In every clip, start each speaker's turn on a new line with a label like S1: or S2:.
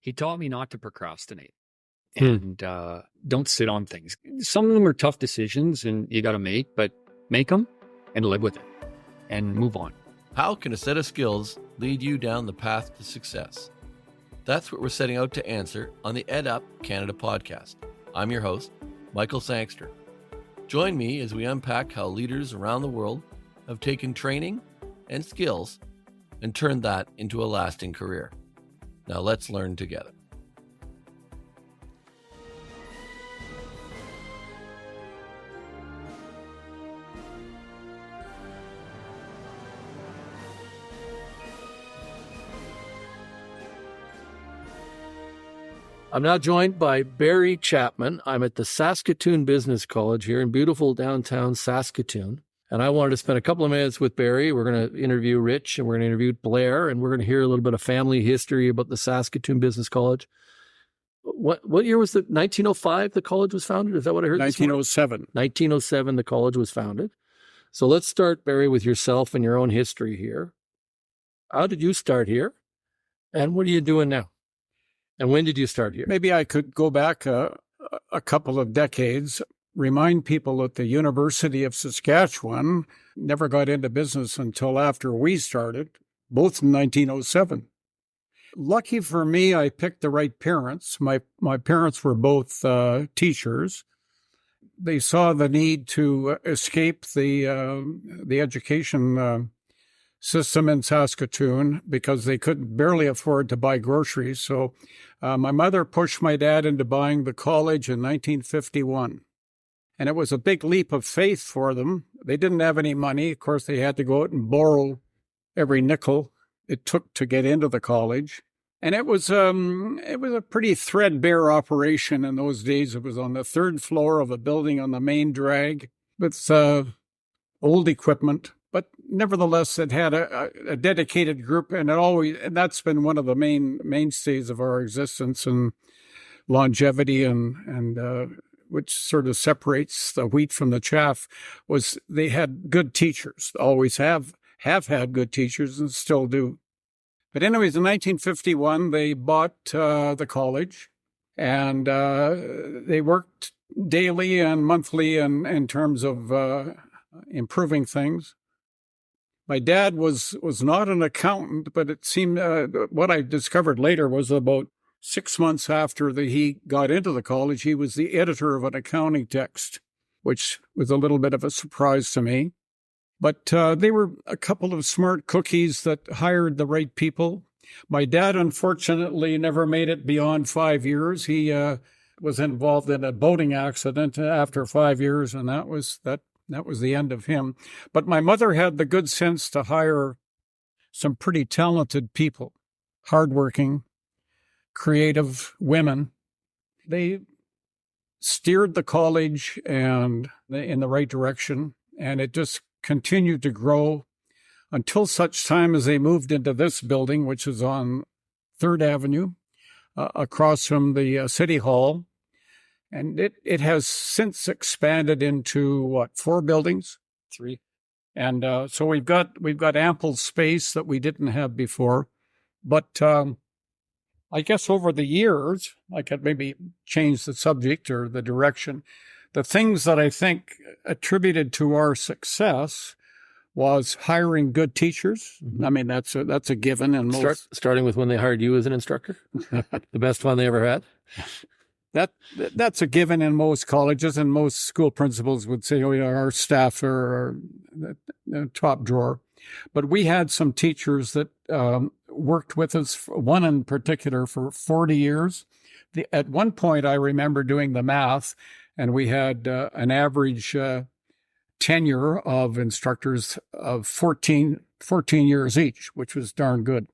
S1: He taught me not to procrastinate and don't sit on things. Some of them are tough decisions and you got to make, but make them and live with it and move on.
S2: How can a set of skills lead you down the path to success? That's what we're setting out to answer on the EdUp Canada podcast. I'm your host, Michael Sangster. Join me as we unpack how leaders around the world have taken training and skills and turned that into a lasting career. Now let's learn together. I'm now joined by Barry Chapman. I'm at the Saskatoon Business College here in beautiful downtown Saskatoon. And I wanted to spend a couple of minutes with Barry. We're going to interview Rich and we're going to interview Blair, and we're going to hear a little bit of family history about the Saskatoon Business College. What year was it? 1905 the college was founded? Is that what I heard?
S3: 1907.
S1: 1907 the college was founded. So let's start, Barry, with yourself and your own history here. How did you start here? And what are you doing now? And when did you start here?
S3: Maybe I could go back a couple of decades, remind people that the University of Saskatchewan never got into business until after we started, both in 1907. Lucky for me, I picked the right parents. My parents were both teachers. They saw the need to escape the education system in Saskatoon because they could barely afford to buy groceries. So my mother pushed my dad into buying the college in 1951. And it was a big leap of faith for them. They didn't have any money. Of course, they had to go out and borrow every nickel it took to get into the college. And it was a pretty threadbare operation in those days. It was on the third floor of a building on the main drag with old equipment. But nevertheless, it had a dedicated group, and that's been one of the mainstays of our existence and longevity, and which sort of separates the wheat from the chaff. Was they had good teachers, always have had good teachers, and still do. But anyways, in 1951, they bought the college, and they worked daily and monthly in terms of improving things. My dad was not an accountant, but it seemed what I discovered later was about 6 months after he got into the college, he was the editor of an accounting text, which was a little bit of a surprise to me. But they were a couple of smart cookies that hired the right people. My dad, unfortunately, never made it beyond 5 years. He was involved in a boating accident after 5 years, and that was the end of him. But my mother had the good sense to hire some pretty talented people, hardworking, creative women. They steered the college in the right direction, and it just continued to grow until such time as they moved into this building, which is on 3rd Avenue, across from the City Hall. And it has since expanded into 4 buildings?
S1: 3.
S3: And so we've got ample space that we didn't have before. But I guess over the years, I could maybe change the subject or the direction. The things that I think attributed to our success was hiring good teachers. Mm-hmm. I mean, that's a given. And
S1: starting with when they hired you as an instructor, the best one they ever had.
S3: That's a given in most colleges, and most school principals would say, "Oh, yeah, our staff are top drawer." But we had some teachers that worked with us. One in particular for 40 years. At one point, I remember doing the math, and we had an average tenure of instructors of 14 years each, which was darn good.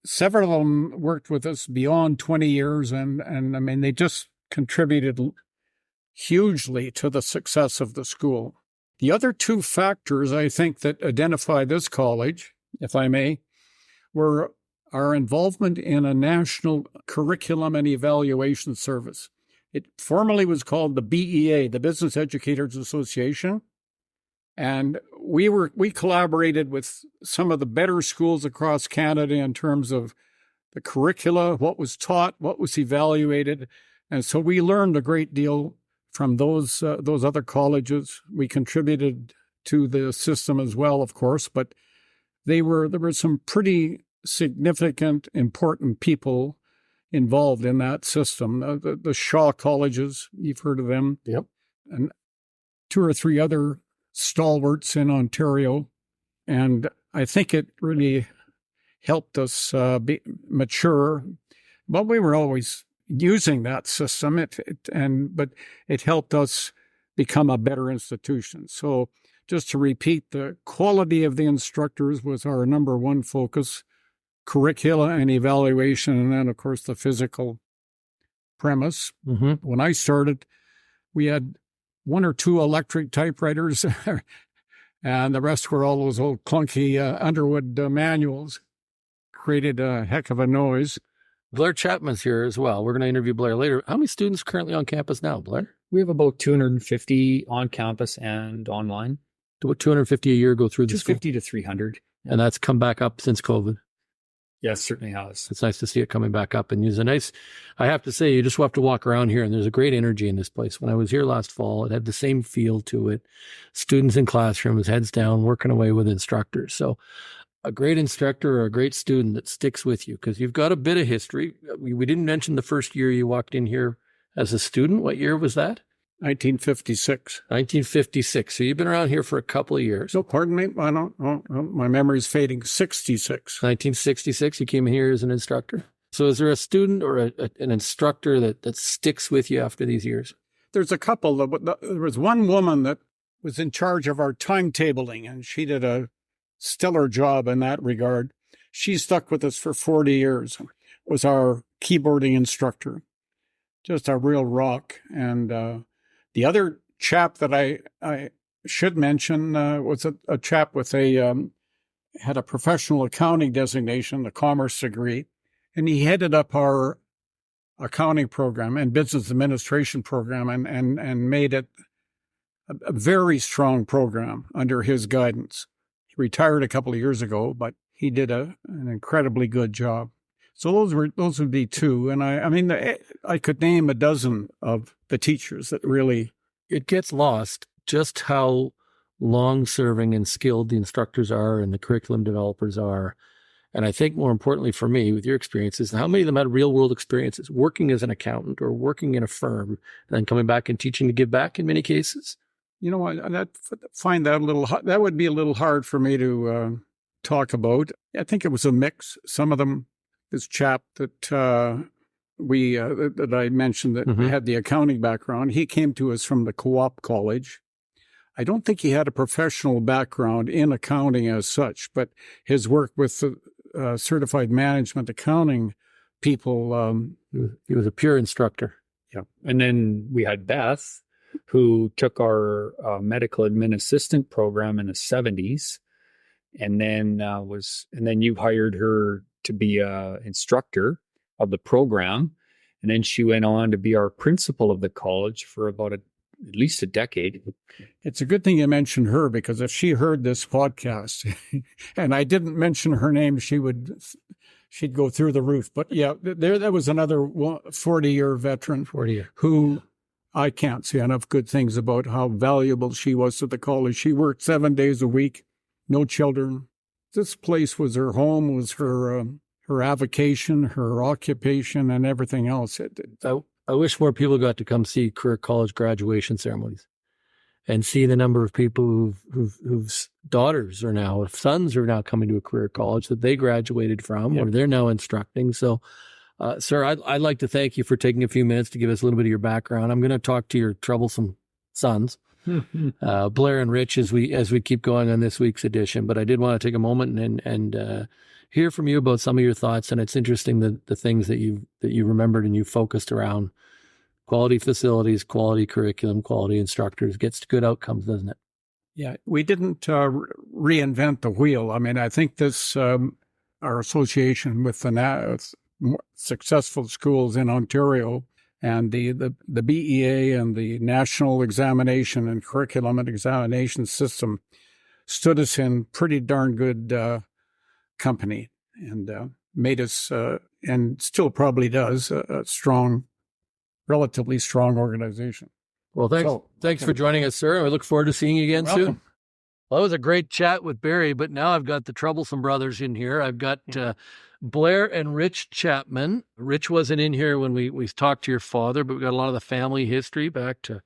S3: Several of them worked with us beyond 20 years, and I mean, they just contributed hugely to the success of the school. The other 2 factors, I think, that identify this college, if I may, were our involvement in a national curriculum and evaluation service. It formerly was called the BEA, the Business Educators Association. And we collaborated with some of the better schools across Canada in terms of the curricula, what was taught, what was evaluated. And so we learned a great deal from those other colleges. We contributed to the system as well, of course, but there were some pretty significant, important people involved in that system. The Shaw colleges, you've heard of them.
S1: Yep.
S3: And 2 or 3 other stalwarts in Ontario. And I think it really helped us mature. But we were always using that system, but it helped us become a better institution. So just to repeat, the quality of the instructors was our number one focus, curricula and evaluation, and then, of course, the physical premise.
S1: Mm-hmm.
S3: When I started, we had 1 or 2 electric typewriters, and the rest were all those old clunky Underwood manuals. Created a heck of a noise.
S1: Blair Chapman's here as well. We're going to interview Blair later. How many students currently on campus now, Blair?
S4: We have about 250 on campus and online.
S1: About 250 a year go through the school?
S4: 250 to 300.
S1: And that's come back up since COVID.
S4: Yes, certainly has.
S1: It's nice to see it coming back up. And I have to say, you just have to walk around here, and there's a great energy in this place. When I was here last fall, it had the same feel to it. Students in classrooms, heads down, working away with instructors. So a great instructor or a great student that sticks with you, because you've got a bit of history. We didn't mention the first year you walked in here as a student. What year was that?
S3: 1956.
S1: 1956. So you've been around here for a couple of years.
S3: So, pardon me, my memory's fading. 66.
S1: 1966, you came here as an instructor. So is there a student or an instructor that sticks with you after these years?
S3: There's a couple. There was one woman that was in charge of our timetabling, and she did a stellar job in that regard. She stuck with us for 40 years, was our keyboarding instructor. Just a real rock. And the other chap that I should mention was a chap with had a professional accounting designation, a commerce degree, and he headed up our accounting program and business administration program and made it a very strong program under his guidance. He retired a couple of years ago, but he did an incredibly good job. So those would be 2. And I could name a dozen of the teachers that really.
S1: It gets lost just how long-serving and skilled the instructors are and the curriculum developers are. And I think more importantly for me, with your experiences, how many of them had real-world experiences, working as an accountant or working in a firm, and then coming back and teaching to give back in many cases?
S3: You know, I find that that would be a little hard for me to talk about. I think it was a mix. Some of them, this chap that that I mentioned that had the accounting background, he came to us from the Co-op College. I don't think he had a professional background in accounting as such, but his work with the certified management accounting people.
S1: He was a pure instructor.
S4: Yeah. And then we had Beth, who took our medical admin assistant program in the 70s, and then you hired her to be an instructor of the program, and then she went on to be our principal of the college for about at least a decade.
S3: It's a good thing you mentioned her, because if she heard this podcast and I didn't mention her name, she'd go through the roof. But yeah, that was another 40-year veteran who I can't say enough good things about how valuable she was to the college. She worked 7 days a week, no children. This place was her home, was her avocation, her occupation, and everything else.
S1: I wish more people got to come see career college graduation ceremonies and see the number of people whose daughters are now, sons are now coming to a career college that they graduated from, or they're now instructing. So, sir, I'd like to thank you for taking a few minutes to give us a little bit of your background. I'm going to talk to your troublesome sons, Blair and Rich, as we keep going on this week's edition. But I did want to take a moment and hear from you about some of your thoughts. And it's interesting the things that you remembered and you focused around. Quality facilities, quality curriculum, quality instructors gets to good outcomes, doesn't it?
S3: Yeah, we didn't reinvent the wheel. I mean, I think this our association with the successful schools in Ontario and the BEA and the National Examination and Curriculum and Examination System stood us in pretty darn good company and made us and still probably does, a strong, relatively strong organization.
S1: Well, thanks for joining us, sir. And we look forward to seeing you again soon. Well, that was a great chat with Barry, but now I've got the troublesome brothers in here. I've got Blair and Rich Chapman. Rich wasn't in here when we talked to your father, but we got a lot of the family history back to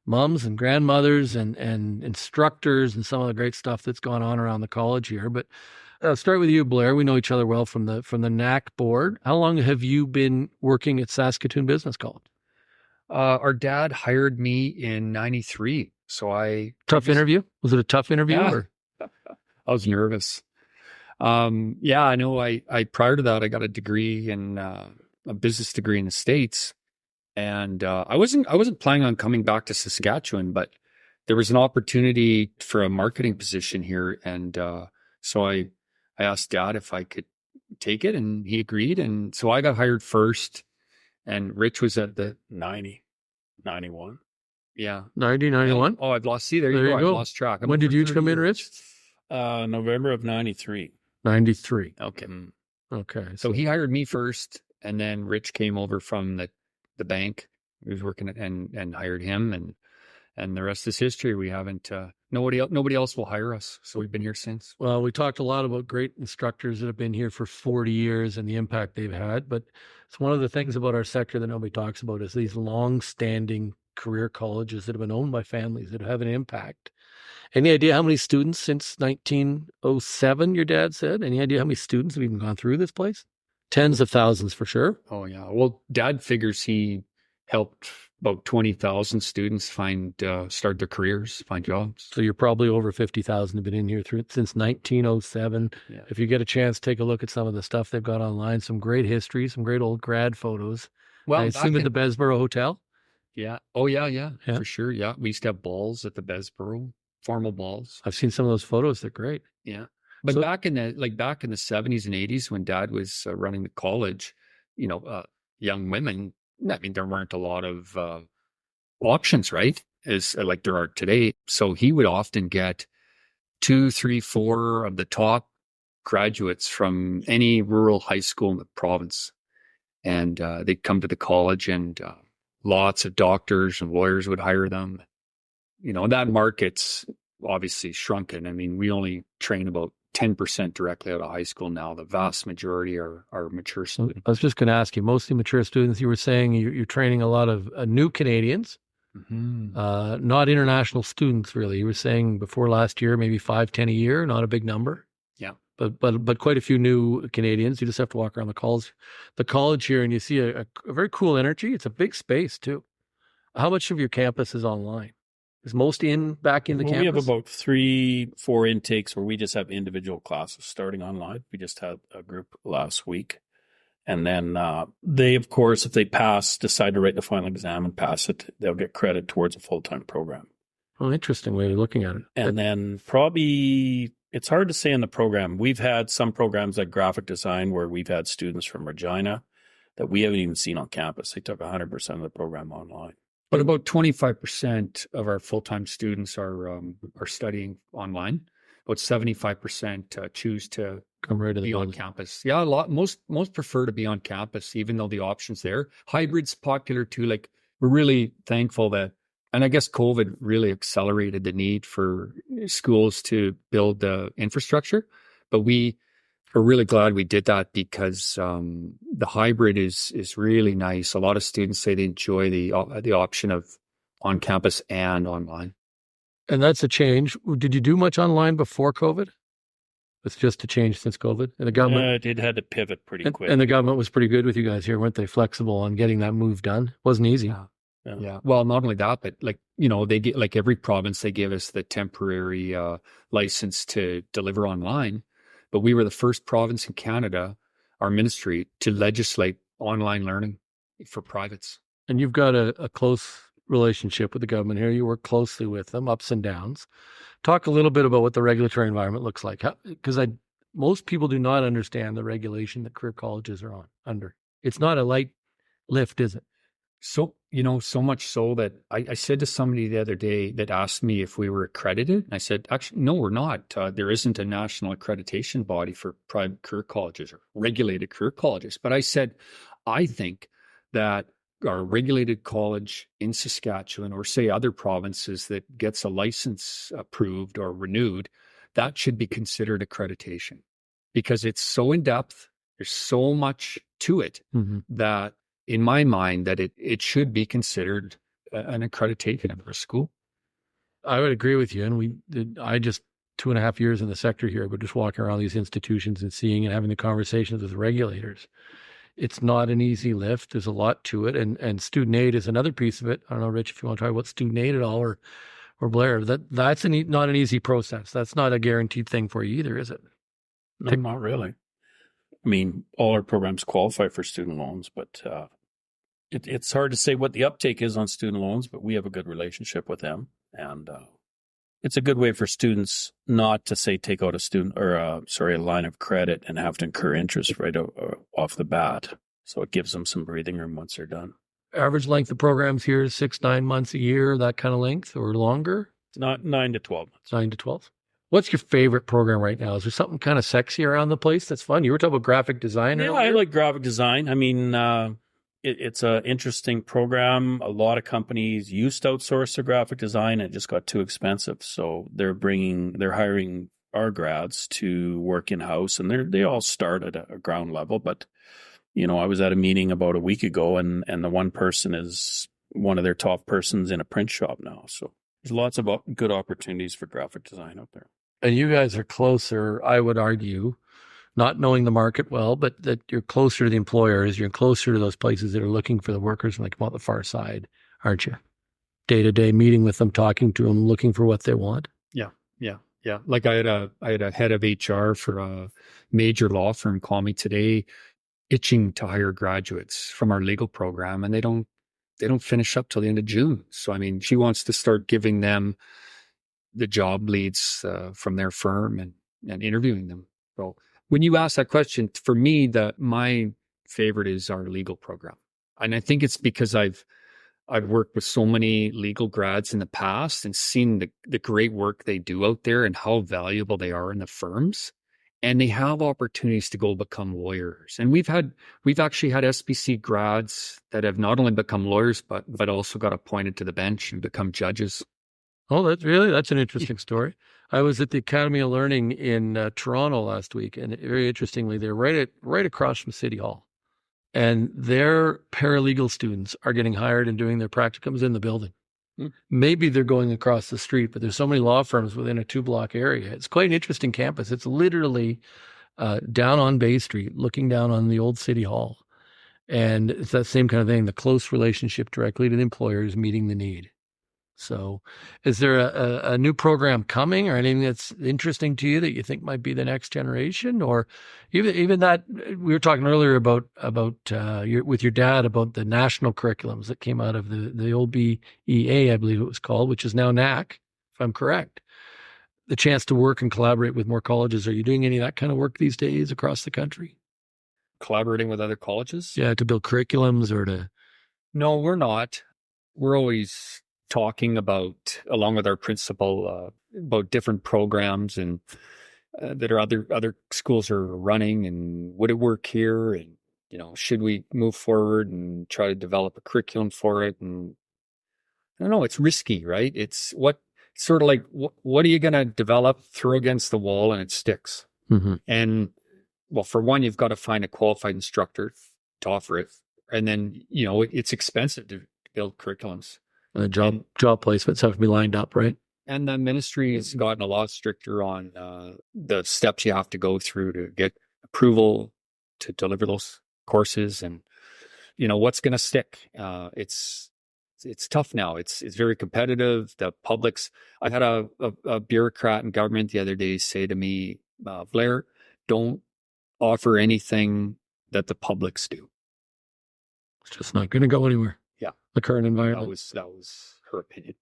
S1: moms and grandmothers and instructors and some of the great stuff that's gone on around the college here. But I'll start with you, Blair. We know each other well from the NAC board. How long have you been working at Saskatoon Business College?
S4: Our dad hired me in 93. So
S1: interview? Was it a tough interview?
S4: Yeah.
S1: Or?
S4: I was nervous. Yeah, I know. I prior to that, I got a degree in a business degree in the States. And I wasn't planning on coming back to Saskatchewan, but there was an opportunity for a marketing position here. And so I asked Dad if I could take it, and he agreed. And so I got hired first. And Rich was at the
S5: 91.
S4: Yeah.
S1: 90, 91?
S4: Oh, I've lost. See, there you go. I've lost track.
S1: When did you come in, Rich?
S5: November of 93.
S1: 93.
S4: Okay.
S1: Okay.
S4: So he hired me first, and then Rich came over from the bank. He was working and hired him, and the rest is history. We haven't nobody else will hire us, so we've been here since.
S1: Well, we talked a lot about great instructors that have been here for 40 years and the impact they've had, but it's one of the things about our sector that nobody talks about is these long-standing career colleges that have been owned by families that have an impact. Any idea how many students since 1907, your dad said? Any idea how many students have even gone through this place? Tens of thousands for sure.
S4: Oh, yeah. Well, Dad figures he helped about 20,000 students start their careers, find jobs.
S1: So you're probably over 50,000 have been in here since 1907.
S4: Yeah.
S1: If you get a chance, take a look at some of the stuff they've got online, some great history, some great old grad photos.
S4: Well,
S1: I assume at the Besborough Hotel?
S4: Yeah. Oh, yeah, for sure. Yeah. We used to have balls at the Besborough, formal balls.
S1: I've seen some of those photos. They're great.
S4: Yeah. But back in the 70s and 80s when Dad was running the college, young women, I mean, there weren't a lot of options, right? As like there are today. So he would often get 2, 3, 4 of the top graduates from any rural high school in the province. And they'd come to the college, and lots of doctors and lawyers would hire them. That market's obviously shrunken. I mean, we only train about 10% directly out of high school now. The vast majority are mature students.
S1: I was just going to ask you, mostly mature students. You were saying you're training a lot of new Canadians, not international students, really. You were saying before last year, maybe 5, 10 a year, not a big number.
S4: Yeah.
S1: But quite a few new Canadians. You just have to walk around the college here, and you see a very cool energy. It's a big space, too. How much of your campus is online? Is most back in the campus?
S5: We have about 3-4 intakes where we just have individual classes starting online. We just had a group last week. And then they, of course, if they decide to write the final exam and pass it, they'll get credit towards a full-time program.
S1: Oh, interesting way of looking at it.
S5: And then probably, it's hard to say in the program. We've had some programs like graphic design where we've had students from Regina that we haven't even seen on campus. They took 100% of the program online.
S4: But about 25% of our full-time students are studying online. About 75% choose to
S1: come right to
S4: be on campus. Yeah, most prefer to be on campus, even though the option's there. Hybrid's popular too. Like, we're really thankful that, and I guess COVID really accelerated the need for schools to build the infrastructure. But we're really glad we did that because the hybrid is really nice. A lot of students say they enjoy the option of on campus and online.
S1: And that's a change. Did you do much online before COVID? It's just a change since COVID. And the government
S5: it had to pivot pretty quick.
S1: And the government was pretty good with you guys here, weren't they? Flexible on getting that move done. Wasn't easy.
S4: Yeah. Well, not only that, but they get, like every province, they give us the temporary license to deliver online. But we were the first province in Canada, our ministry, to legislate online learning for privates.
S1: And you've got a close relationship with the government here. You work closely with them, ups and downs. Talk a little bit about what the regulatory environment looks like, because most people do not understand the regulation that career colleges are under. It's not a light lift, is it?
S4: So So much so that I said to somebody the other day that asked me if we were accredited. I said, actually, no, we're not. There isn't a national accreditation body for private career colleges or regulated career colleges. But I said, I think that our regulated college in Saskatchewan, or say other provinces that gets a license approved or renewed, that should be considered accreditation, because it's so in depth. There's so much to it that, in my mind, that it should be considered an accreditation of a school.
S1: I would agree with you. And I just 2.5 years in the sector here, but just walking around these institutions and seeing and having the conversations with regulators. It's not an easy lift. There's a lot to it. And student aid is another piece of it. I don't know, Rich, if you want to talk about student aid at all, or Blair, that's not an easy process. That's not a guaranteed thing for you either, is it?
S5: No, not really. I mean, all our programs qualify for student loans, but it's hard to say what the uptake is on student loans, but we have a good relationship with them. And it's a good way for students not to, say, take out a line of credit and have to incur interest right off the bat. So it gives them some breathing room once they're done.
S1: Average length of programs here is 6-9 months a year, that kind of length, or longer?
S5: It's not 9 to 12 months.
S1: 9 to 12. What's your favorite program right now? Is there something kind of sexy around the place that's fun? You were talking about graphic design earlier.
S5: I like graphic design. I mean, it's an interesting program. A lot of companies used to outsource their graphic design. It just got too expensive. So they're hiring our grads to work in-house, and they all start at a ground level. But, I was at a meeting about a week ago, and the one person is one of their top persons in a print shop now. So there's lots of good opportunities for graphic design out there. And
S1: you guys are closer, I would argue, not knowing the market well, but that you're closer to the employers, you're closer to those places that are looking for the workers when they come out the far side, aren't you? Day to day, meeting with them, talking to them, looking for what they want.
S4: Yeah. Like I had a head of HR for a major law firm call me today, itching to hire graduates from our legal program, and they don't finish up till the end of June. So, I mean, she wants to start giving them the job leads from their firm and interviewing them. So when you ask that question, for me, my favorite is our legal program. And I think it's because I've worked with so many legal grads in the past and seen the great work they do out there and how valuable they are in the firms. And they have opportunities to go become lawyers. And we've actually had SBC grads that have not only become lawyers, but also got appointed to the bench and become judges.
S1: Oh, that's an interesting story. I was at the Academy of Learning in Toronto last week, and very interestingly, they're right across from City Hall. And their paralegal students are getting hired and doing their practicums in the building. Maybe they're going across the street, but there's so many law firms within a 2-block area. It's quite an interesting campus. It's literally down on Bay Street, looking down on the old City Hall. And it's that same kind of thing, the close relationship directly to the employers, meeting the need. So is there a new program coming or anything that's interesting to you that you think might be the next generation? Or even that, we were talking earlier about with your dad about the national curriculums that came out of the old BEA, I believe it was called, which is now NAC, if I'm correct. The chance to work and collaborate with more colleges. Are you doing any of that kind of work these days across the country?
S4: Collaborating with other colleges?
S1: Yeah, to build curriculums or to...
S4: No, we're not. We're always talking about, along with our principal, about different programs and that are other schools are running, and would it work here, and should we move forward and try to develop a curriculum for it? And I don't know, it's risky, right? It's sort of like what are you going to develop, throw against the wall, and it sticks?
S1: Mm-hmm.
S4: And well, for one, you've got to find a qualified instructor to offer it, and then it's expensive to build curriculums.
S1: And the job placements have to be lined up, right?
S4: And the ministry has gotten a lot stricter on the steps you have to go through to get approval to deliver those courses, and what's going to stick. It's tough now. It's very competitive. The public's. I had a bureaucrat in government the other day say to me, Blair, don't offer anything that the publics do.
S1: It's just not going to go anywhere.
S4: Yeah,
S1: the current environment.
S4: That was her opinion.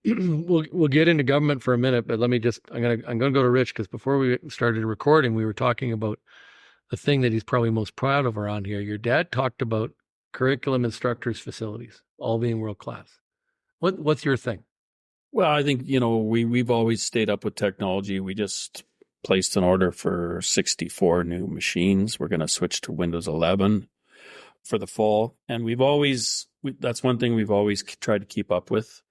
S1: We'll get into government for a minute, but let me just I'm gonna go to Rich, because before we started recording, we were talking about the thing that he's probably most proud of around here. Your dad talked about curriculum, instructors, facilities, all being world-class. What's your thing?
S5: Well, I think, we've always stayed up with technology. We just placed an order for 64 new machines. We're going to switch to Windows 11 for the fall. And that's one thing we've always tried to keep up with,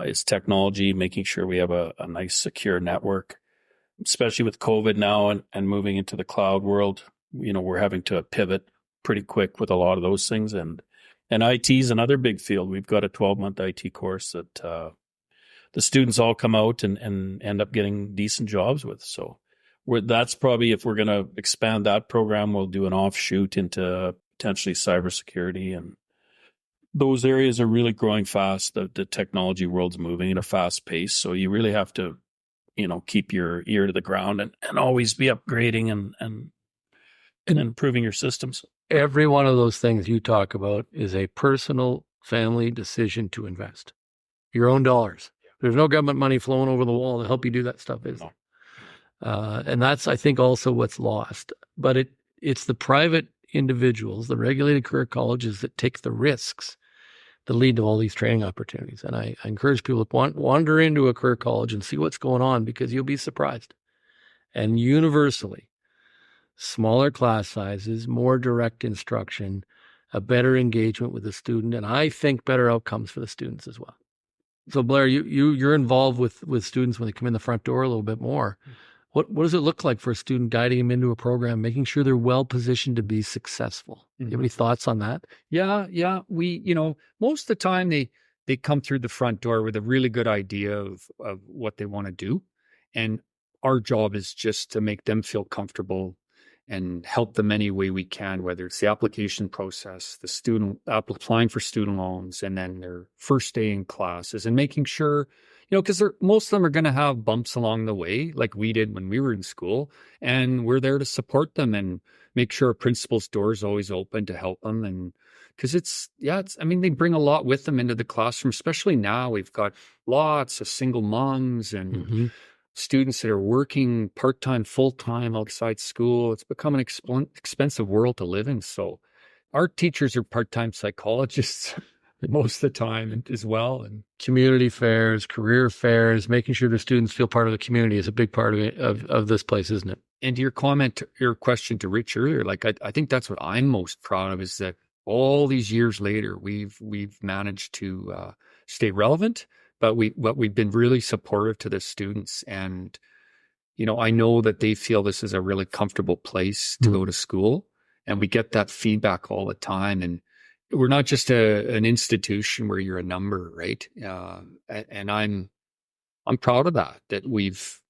S5: is technology, making sure we have a nice, secure network, especially with COVID now and moving into the cloud world. We're having to pivot pretty quick with a lot of those things. And IT is another big field. We've got a 12-month IT course that the students all come out and end up getting decent jobs with. So that's probably, if we're going to expand that program, we'll do an offshoot into potentially cybersecurity. And those areas are really growing fast. The technology world's moving at a fast pace. So you really have to, keep your ear to the ground and always be upgrading and improving your systems.
S1: Every one of those things you talk about is a personal family decision to invest your own dollars. There's no government money flowing over the wall to help you do that stuff, is there? And that's, I think, also what's lost. But it's the private individuals, the regulated career colleges that take the risks that lead to all these training opportunities. And I encourage people to wander into a career college and see what's going on, because you'll be surprised. And universally, smaller class sizes, more direct instruction, a better engagement with the student, and I think better outcomes for the students as well. So Blair, you're involved with students when they come in the front door a little bit more. What does it look like for a student, guiding them into a program, making sure they're well positioned to be successful? Do you have any thoughts on that?
S4: Yeah. We, most of the time they come through the front door with a really good idea of what they want to do. And our job is just to make them feel comfortable and help them any way we can, whether it's the application process, the student applying for student loans, and then their first day in classes, and making sure, because most of them are going to have bumps along the way, like we did when we were in school, and we're there to support them and make sure a principal's door is always open to help them. And because they bring a lot with them into the classroom, especially now. We've got lots of single moms and students that are working part-time, full-time outside school. It's become an expensive world to live in. So our teachers are part-time psychologists most of the time as well. And
S1: community fairs, career fairs, making sure the students feel part of the community is a big part of this place, isn't it?
S4: And your question to Rich earlier, I think that's what I'm most proud of, is that all these years later, we've managed to stay relevant. But we've been really supportive to the students, and I know that they feel this is a really comfortable place to go to school, and we get that feedback all the time. And we're not just an institution where you're a number, right? And I'm proud of that we've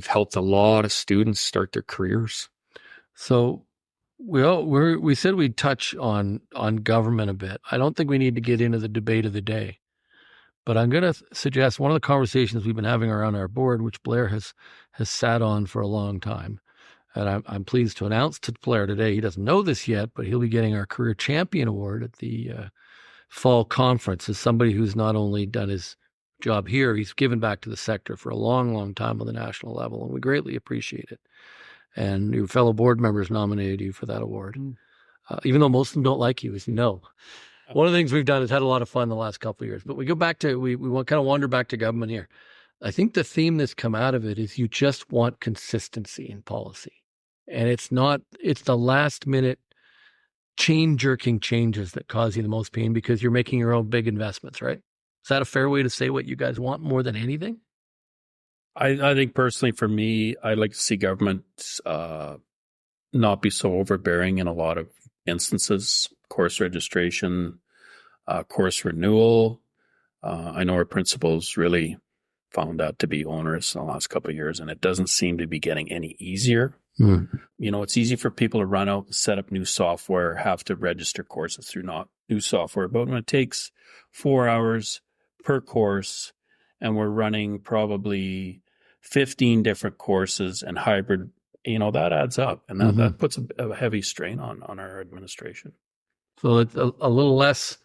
S4: helped a lot of students start their careers.
S1: So we said we'd touch on government a bit. I don't think we need to get into the debate of the day. But I'm going to suggest one of the conversations we've been having around our board, which Blair has sat on for a long time. And I'm pleased to announce to Blair today, he doesn't know this yet, but he'll be getting our Career Champion Award at the fall conference as somebody who's not only done his job here, he's given back to the sector for a long, long time on the national level, and we greatly appreciate it. And your fellow board members nominated you for that award. Even though most of them don't like you, no. One of the things we've done is had a lot of fun the last couple of years, but we go back to, we want kind of wander back to government here. I think the theme that's come out of it is you just want consistency in policy. And it's the last minute chain jerking changes that cause you the most pain, because you're making your own big investments, right? Is that a fair way to say what you guys want more than anything?
S5: I think personally for me, I'd like to see government not be so overbearing in a lot of instances. Course registration, course renewal. I know our principals really found that to be onerous in the last couple of years, and it doesn't seem to be getting any easier. It's easy for people to run out and set up new software, have to register courses through not new software. But when it takes 4 hours per course, and we're running probably 15 different courses and hybrid, that adds up, and that puts a heavy strain on our administration.
S1: So it's a little less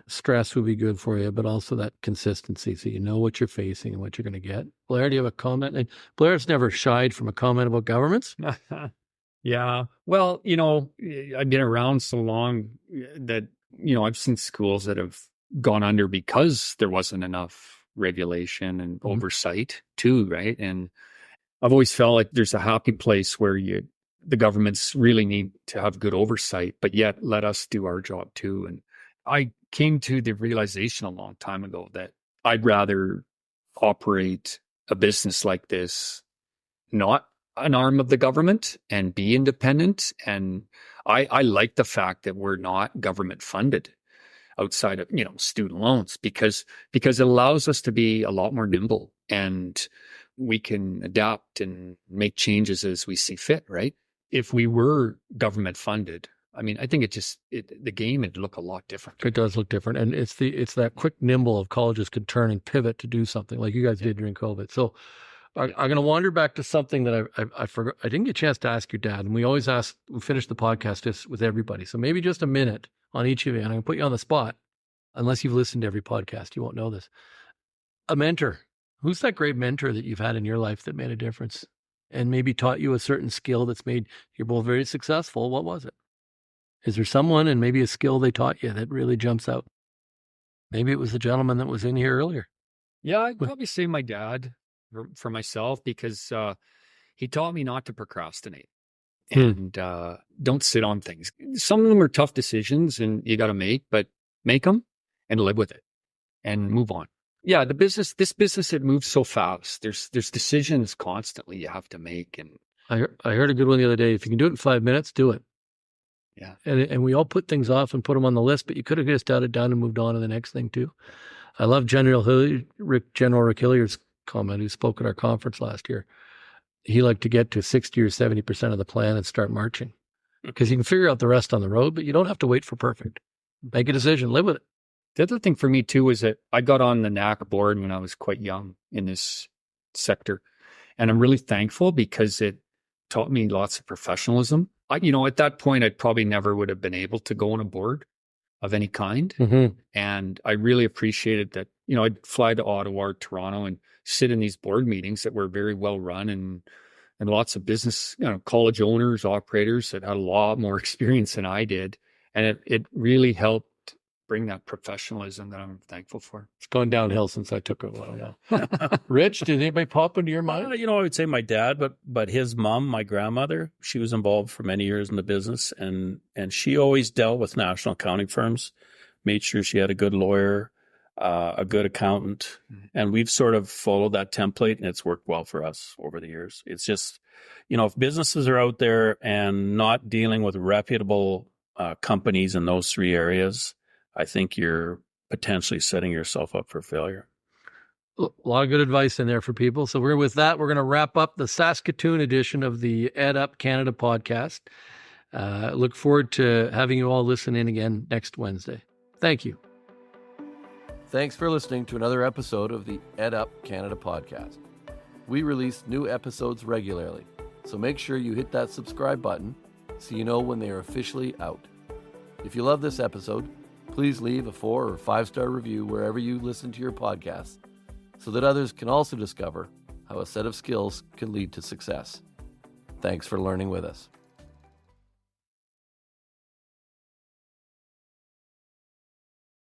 S1: stress would be good for you, but also that consistency, so you know what you're facing and what you're going to get. Blair, do you have a comment? And Blair's never shied from a comment about governments.
S4: Yeah. Well, I've been around so long that, I've seen schools that have gone under because there wasn't enough regulation and oversight too, right? And I've always felt like there's a happy place where the governments really need to have good oversight, but yet let us do our job too. And I came to the realization a long time ago that I'd rather operate a business like this, not an arm of the government, and be independent. And I like the fact that we're not government funded outside of, student loans, because it allows us to be a lot more nimble, and we can adapt and make changes as we see fit, right? If we were government funded, I mean, I think the game would look a lot different.
S1: It does look different. And it's that quick nimble of colleges can turn and pivot to do something like you guys did during COVID. So I'm going to wander back to something that I forgot. I didn't get a chance to ask your dad. And we finish the podcast just with everybody. So maybe just a minute on each of you. And I'm going to put you on the spot. Unless you've listened to every podcast, you won't know this. A mentor. Who's that great mentor that you've had in your life that made a difference and maybe taught you a certain skill that's made you both very successful? What was it? Is there someone and maybe a skill they taught you that really jumps out? Maybe it was the gentleman that was in here earlier.
S4: Yeah, I'd probably say my dad for myself, because he taught me not to procrastinate and don't sit on things. Some of them are tough decisions and you got to make them and live with it and move on. Yeah, this business, it moves so fast. There's decisions constantly you have to make. And
S1: I heard a good one the other day. If you can do it in 5 minutes, do it.
S4: Yeah.
S1: And we all put things off and put them on the list, but you could have just got it done and moved on to the next thing too. I love General Rick Hillier's comment, who spoke at our conference last year. He liked to get to 60 or 70% of the plan and start marching, because you can figure out the rest on the road, but you don't have to wait for perfect. Make a decision, live with it.
S4: The other thing for me too is that I got on the NAC board when I was quite young in this sector. And I'm really thankful because it taught me lots of professionalism. At that point, I probably never would have been able to go on a board of any kind.
S1: Mm-hmm.
S4: And I really appreciated that, I'd fly to Ottawa or Toronto and sit in these board meetings that were very well run, and lots of business, college owners, operators that had a lot more experience than I did. And it really helped bring that professionalism that I'm thankful for.
S1: It's gone downhill since I took it a while now. Rich, did anybody pop into your mind?
S5: I would say my dad, but his mom, my grandmother, she was involved for many years in the business, and she always dealt with national accounting firms, made sure she had a good lawyer, a good accountant, and we've sort of followed that template, and it's worked well for us over the years. It's just, if businesses are out there and not dealing with reputable companies in those three areas, I think you're potentially setting yourself up for failure.
S1: A lot of good advice in there for people. So we're going to wrap up the Saskatoon edition of the EdUp Canada podcast. Look forward to having you all listen in again next Wednesday. Thank you.
S2: Thanks for listening to another episode of the EdUp Canada podcast. We release new episodes regularly, so make sure you hit that subscribe button so you know when they are officially out. If you love this episode, please leave a 4- or 5-star review wherever you listen to your podcasts, so that others can also discover how a set of skills can lead to success. Thanks for learning with us.